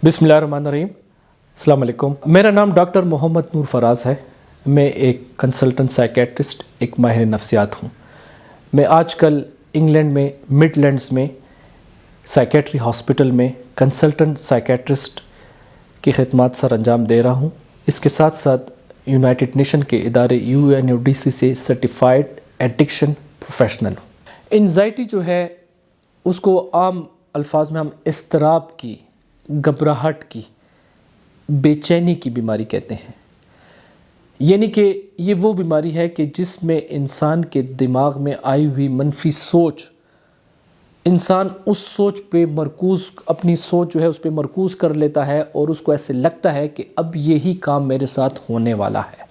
बिस्मिल्लाहिर्रहमानिर्रहीम। अस्सलाम वालेकुम। मेरा नाम डॉक्टर मोहम्मद नूर फराज है। मैं एक कंसल्टेंट साइकेट्रिस्ट, एक माहिर नफ्सियात हूँ। मैं आजकल इंग्लैंड में मिडलैंड्स में साइकेट्री हॉस्पिटल में कंसल्टेंट साइकेट्रिस्ट की खिदमत सर अंजाम दे रहा हूँ। इसके साथ साथ यूनाइटेड नेशन के इदारे UNODC से सर्टिफाइड एडिक्शन प्रोफेशनल हूँ। एंजाइटी जो है उसको आम अल्फाज में हम इज़्तिराब की, घबराहट की, बेचैनी की बीमारी कहते हैं। यानी कि ये वो बीमारी है कि जिसमें इंसान के दिमाग में आई हुई मनफी सोच, इंसान उस सोच पे मरकूज़, अपनी सोच जो है उस पे मरकूज़ कर लेता है और उसको ऐसे लगता है कि अब यही काम मेरे साथ होने वाला है।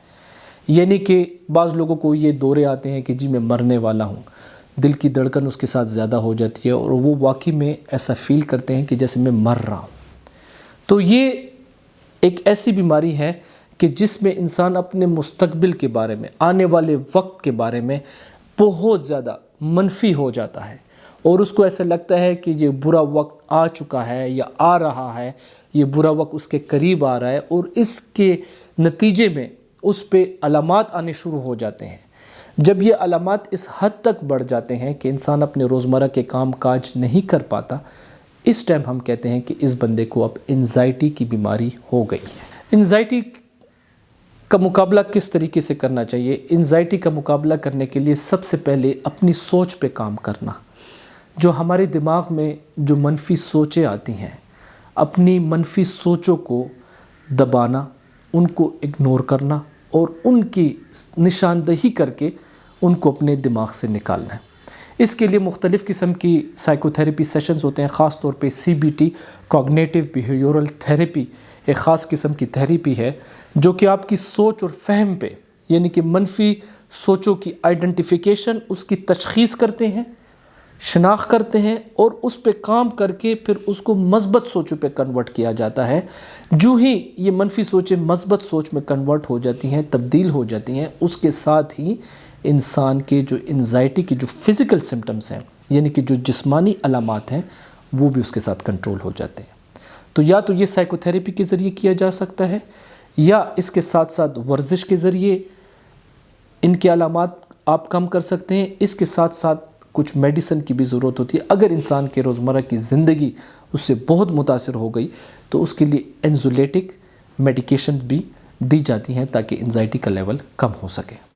यानी कि बाज़ लोगों को ये दौरे आते हैं कि जी मैं मरने वाला हूँ, दिल की धड़कन उसके साथ ज़्यादा हो जाती है और वो वाकई में ऐसा फ़ील करते हैं कि जैसे मैं मर रहा हूँ। तो ये एक ऐसी बीमारी है कि जिसमें इंसान अपने मुस्तकबिल के बारे में, आने वाले वक्त के बारे में बहुत ज़्यादा मनफी हो जाता है और उसको ऐसा लगता है कि ये बुरा वक्त आ चुका है या आ रहा है, ये बुरा वक्त उसके करीब आ रहा है और इसके नतीजे में उस पे अलामात आने शुरू हो जाते हैं। जब ये अलामात इस हद तक बढ़ जाते हैं कि इंसान अपने रोज़मर्रा के काम काज नहीं कर पाता, इस टाइम हम कहते हैं कि इस बंदे को अब एंजाइटी की बीमारी हो गई है। एंजाइटी का मुकाबला किस तरीके से करना चाहिए? एंजाइटी का मुकाबला करने के लिए सबसे पहले अपनी सोच पे काम करना। जो हमारे दिमाग में जो मनफी सोचें आती हैं, अपनी मनफी सोचों को दबाना, उनको इग्नोर करना और उनकी निशानदही करके उनको अपने दिमाग से निकालना है। इसके लिए मुख्तलिफ़ किस्म की साइकोथेरेपी सेशंस होते हैं। ख़ास तौर पे CBT, कॉग्निटिव बिहेवियरल थेरेपी, एक ख़ास किस्म की थेरेपी है जो कि आपकी सोच और फहम पे, यानी कि मनफी सोचों की आइडेंटिफिकेशन, उसकी तशख़ीस करते हैं, शनाख्त करते हैं और उस पे काम करके फिर उसको मस्बत सोचों पे कन्वर्ट किया जाता है। जो ही ये मनफी सोचें मस्बत सोच में कन्वर्ट हो जाती हैं, तब्दील हो जाती हैं, उसके साथ ही इंसान के जो एंजाइटी की जो फ़िज़िकल सिम्टम्स हैं, यानी कि जो जिस्मानी अलामात हैं, वो भी उसके साथ कंट्रोल हो जाते हैं। तो या तो ये साइकोथेरेपी के ज़रिए किया जा सकता है या इसके साथ साथ वर्जिश के ज़रिए इनके अलामात आप कम कर सकते हैं। इसके साथ साथ कुछ मेडिसिन की भी ज़रूरत होती है। अगर इंसान के रोज़मर्रा की ज़िंदगी उससे बहुत मुतासिर हो गई तो उसके लिए एंज़ोलेटिक मेडिकेशन भी दी जाती हैं ताकि एंजाइटी का लेवल कम हो सके।